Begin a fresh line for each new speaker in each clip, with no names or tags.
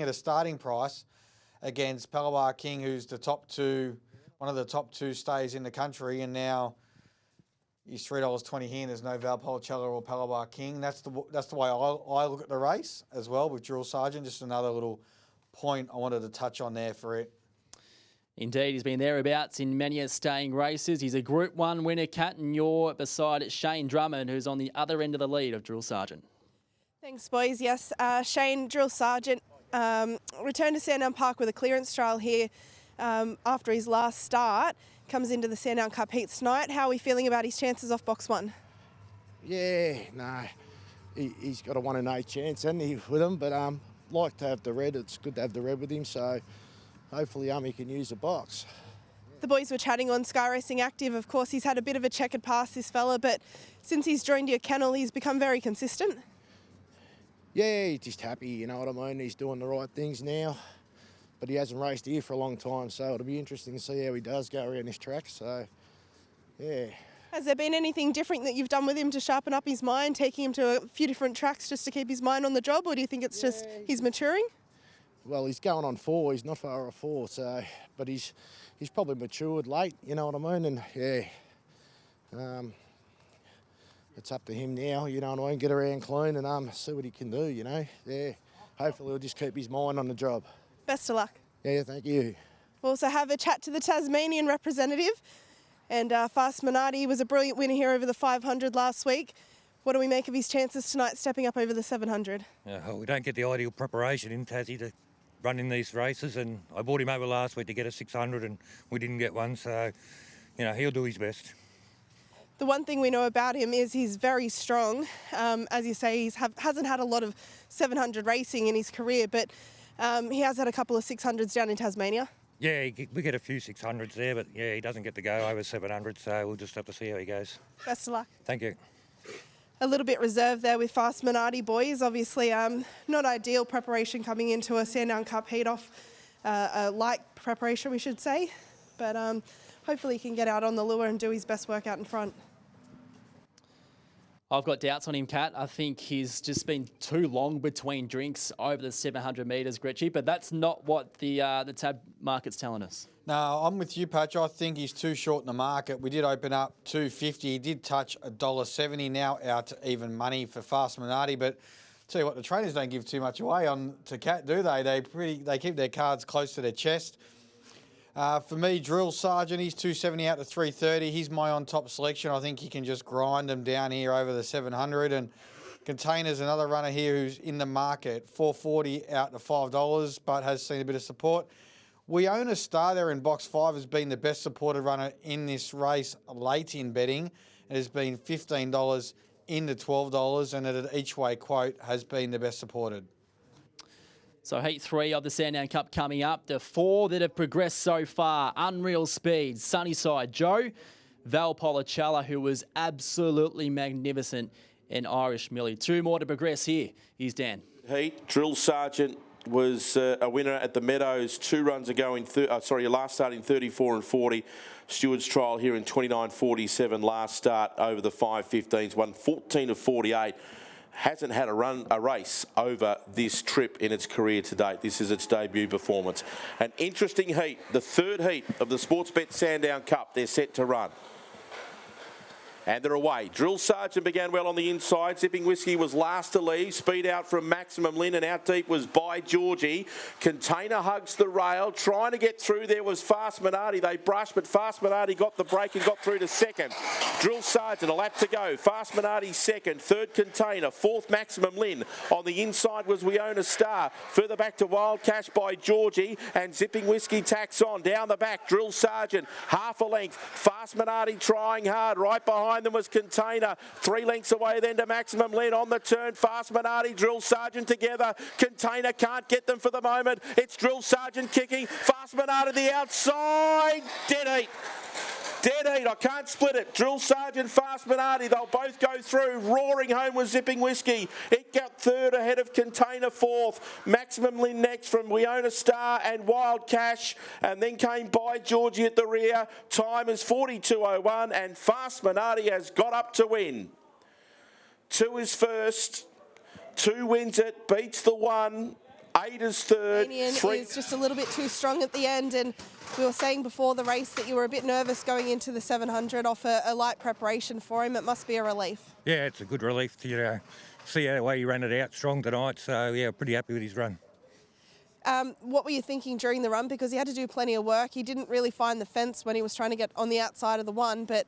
at a starting price against Palabar King, who's one of the top two stays in the country, and now he's $3.20 here, and there's no Valpolicella or Palabar King. That's the way I look at the race as well with Drill Sergeant. Just another little point I wanted to touch on there for it.
Indeed, he's been thereabouts in many staying races. He's a Group 1 winner, Kat, and you're beside Shane Drummond, who's on the other end of the lead of Drill Sergeant.
Thanks, boys. Yes, Shane, Drill Sergeant, returned to Sandown Park with a clearance trial here after his last start. Comes into the Sandown Cup heats tonight. How are we feeling about his chances off box 1?
Yeah, no, he's got a 1 in 8 chance, hasn't he, with him? But like to have the red. It's good to have the red with him. So hopefully he can use the box.
The boys were chatting on Sky Racing Active. Of course, he's had a bit of a checkered past, this fella, but since he's joined your kennel, he's become very consistent.
Yeah, he's just happy, you know what I mean? He's doing the right things now, but he hasn't raced here for a long time, so it'll be interesting to see how he does go around this track. So, yeah.
Has there been anything different that you've done with him to sharpen up his mind, taking him to a few different tracks just to keep his mind on the job, or do you think it's just he's maturing?
Well, he's going on 4. He's not far off 4, so, but he's probably matured late, you know what I mean? And yeah, it's up to him now, you know what I mean? Get around clean and see what he can do, you know? Yeah, hopefully he'll just keep his mind on the job.
Best of luck.
Yeah, thank you.
We'll also have a chat to the Tasmanian representative, and Fast Minardi was a brilliant winner here over the 500 last week. What do we make of his chances tonight stepping up over the 700?
We don't get the ideal preparation in Tassie to run in these races, and I bought him over last week to get a 600 and we didn't get one, so you know he'll do his best.
The one thing we know about him is he's very strong. As you say, he hasn't had a lot of 700 racing in his career, but he has had a couple of 600s down in Tasmania.
Yeah, we get a few 600s there, but yeah, he doesn't get to go over 700, so we'll just have to see how he goes.
Best of luck.
Thank you.
A little bit reserved there with Fast Minardi, boys. Obviously, not ideal preparation coming into a Sandown Cup heat off, a light preparation, we should say. But hopefully he can get out on the lure and do his best work out in front.
I've got doubts on him, Kat. I think he's just been too long between drinks over the 700 metres, Gretchy, but that's not what the tab market's telling us.
No, I'm with you, Patch. I think he's too short in the market. We did open up $2.50. He did touch $1.70, now out to even money for Fast Minardi. But tell you what, the trainers don't give too much away to Cat, do they? They keep their cards close to their chest. For me, Drill Sergeant, he's $2.70 out to $3.30. He's my on-top selection. I think he can just grind them down here over the 700. And Container's another runner here who's in the market, $4.40 out to $5, but has seen a bit of support. We Own a Star there in box 5 has been the best supported runner in this race late in betting. It has been $15 into $12, and at an each way quote has been the best supported.
So heat 3 of the Sandown Cup coming up. The 4 that have progressed so far: Unreal Speed, Sunnyside Joe, Valpolicella, who was absolutely magnificent, and Irish Millie. 2 more to progress here. Here's Dan.
Heat, Drill Sergeant was a winner at the Meadows 2 runs ago in last start in 34 and 40. Stewart's trial here in 29.47 last start over the 5.15s, won 14 of 48. Hasn't had a race over this trip in its career to date. This is its debut performance. An interesting heat, the 3rd heat of the Sportsbet Sandown Cup. They're set to run. And they're away. Drill Sergeant began well on the inside. Zipping Whiskey was last to leave. Speed out from Maximum Lynn, and out deep was By Georgie. Container hugs the rail. Trying to get through there was Fast Minardi. They brushed, but Fast Minardi got the break and got through to 2nd. Drill Sergeant, a lap to go. Fast Minardi 2nd. 3rd Container. 4th Maximum Lynn. On the inside was We Own a Star. Further back to Wild Cash By Georgie. And Zipping Whiskey tacks on. Down the back, Drill Sergeant. Half a length. Fast Minardi trying hard. Right behind them was Container. 3 lengths away then to Maximum Lynn. On the turn, Fast Minardi, Drill Sergeant together. Container can't get them for the moment. It's Drill Sergeant kicking. Fast Minardi the outside. Dead heat. Dead heat. I can't split it. Drill Sergeant, Fast Minardi. They'll both go through. Roaring home with Zipping Whiskey. It got 3rd ahead of Container 4th. Maximum Lynn next from We Own a Star and Wild Cash. And then came By Georgie at the rear. Time is 42.01 and Fast Minardi has got up to win. 2 is first. 2 wins it. Beats the 1. 8 is third.
Tasmanian
3.
is just a little bit too strong at the end, and we were saying before the race that you were a bit nervous going into the 700 off a light preparation for him. It must be a relief.
Yeah, it's a good relief to see how the way he ran it out strong tonight. So, yeah, pretty happy with his run.
What were you thinking during the run? Because he had to do plenty of work. He didn't really find the fence when he was trying to get on the outside of the one, but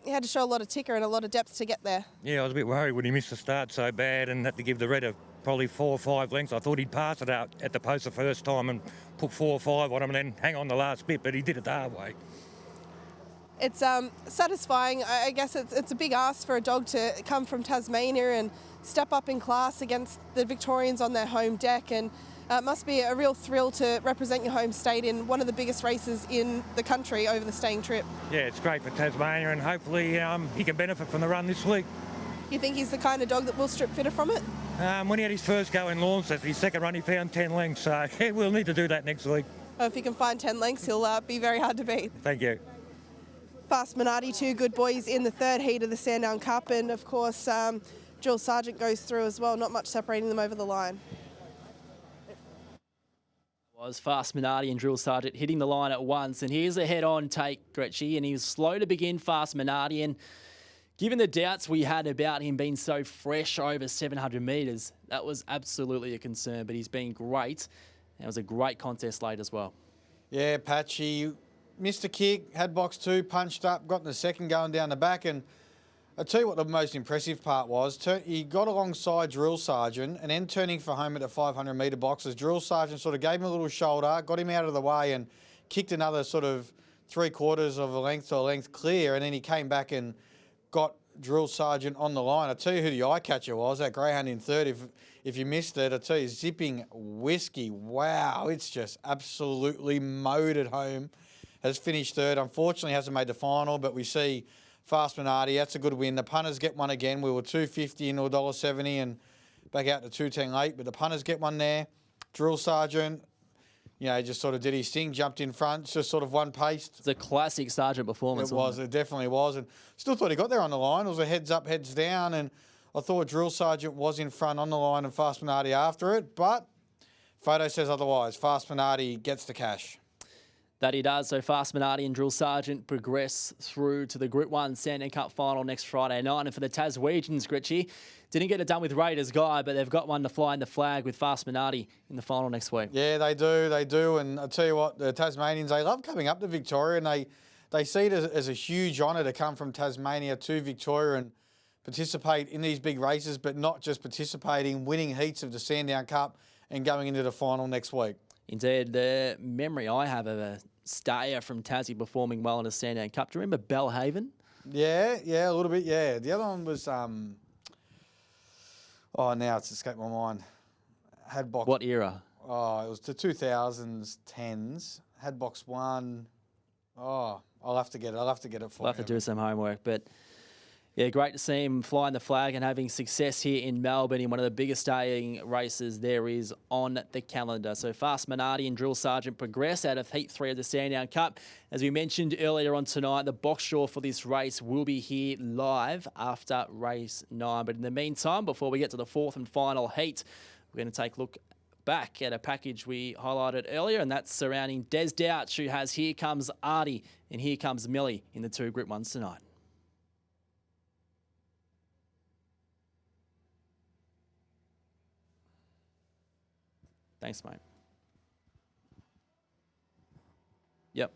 he had to show a lot of ticker and a lot of depth to get there.
Yeah, I was a bit worried when he missed the start so bad and had to give the red probably 4 or 5 lengths. I thought he'd pass it out at the post the first time and put 4 or 5 on him and then hang on the last bit, but he did it the hard way.
It's satisfying. I guess it's a big ask for a dog to come from Tasmania and step up in class against the Victorians on their home deck, and it must be a real thrill to represent your home state in one of the biggest races in the country over the staying trip.
Yeah, it's great for Tasmania and hopefully he can benefit from the run this week.
You think he's the kind of dog that will strip fitter from it?
When he had his first go in Launceston, his second run he found 10 lengths, so yeah, we'll need to do that next week.
If he can find 10 lengths, he'll be very hard to beat.
Thank you.
Fast Minardi, 2 good boys in the third heat of the Sandown Cup, and of course Jules Sargent goes through as well, not much separating them over the line.
Was Fast Minardi and Drill Sergeant hitting the line at once, and here's a head-on take, Gretchy, and he was slow to begin, Fast Minardi, and given the doubts we had about him being so fresh over 700 metres, that was absolutely a concern, but he's been great, and it was a great contest late as well.
Yeah, Patchy missed a kick, had box 2, punched up, got in the second going down the back, and I'll tell you what the most impressive part was. He got alongside Drill Sergeant and then turning for home at the 500 metre boxes. Drill Sergeant sort of gave him a little shoulder, got him out of the way and kicked another sort of 3/4 of a length to a length clear, and then he came back and got Drill Sergeant on the line. I'll tell you who the eye catcher was, that greyhound in third. If you missed it, I'll tell you, Zipping Whiskey. Wow, it's just absolutely mowed at home. Has finished third. Unfortunately, hasn't made the final, but we see Fast Minardi, that's a good win. The punters get one again. We were $2.50 into $1.70 and back out to $2.10 late, but the punters get one there. Drill Sergeant, just sort of did his thing, jumped in front, just sort of one pace.
It's a classic Sergeant performance.
It definitely was. And still thought he got there on the line. It was a heads up, heads down, and I thought Drill Sergeant was in front on the line and Fast Minardi after it, but photo says otherwise. Fast Minardi gets the cash.
That he does. So Fast Minardi and Drill Sergeant progress through to the Group 1 Sandown Cup final next Friday night. And for the Taswegians, Gritchy, didn't get it done with Raiders Guy, but they've got one to fly in the flag with Fast Minardi in the final next week.
Yeah, they do. And I'll tell you what, the Tasmanians, they love coming up to Victoria, and they see it as a huge honour to come from Tasmania to Victoria and participate in these big races, but not just participating, winning heats of the Sandown Cup and going into the final next week.
Indeed, the memory I have of a stayer from Tassie performing well in a Sandown Cup. Do you remember Bellhaven?
Yeah, a little bit, yeah. The other one was, now it's escaped my mind. Had box.
What era?
Oh, it was the 2000s, 10s. Had box 1. Oh, I'll have to get it for you.
We'll have to do some homework, but yeah, great to see him flying the flag and having success here in Melbourne in one of the biggest staying races there is on the calendar. So Fast Minardi and Drill Sergeant progress out of Heat 3 of the Sandown Cup. As we mentioned earlier on tonight, the box draw for this race will be here live after race 9. But in the meantime, before we get to the 4th and final heat, we're going to take a look back at a package we highlighted earlier, and that's surrounding Des Douch, who has Here Comes Artie and Here Comes Millie in the 2 Group 1s tonight. Thanks, mate. Yep.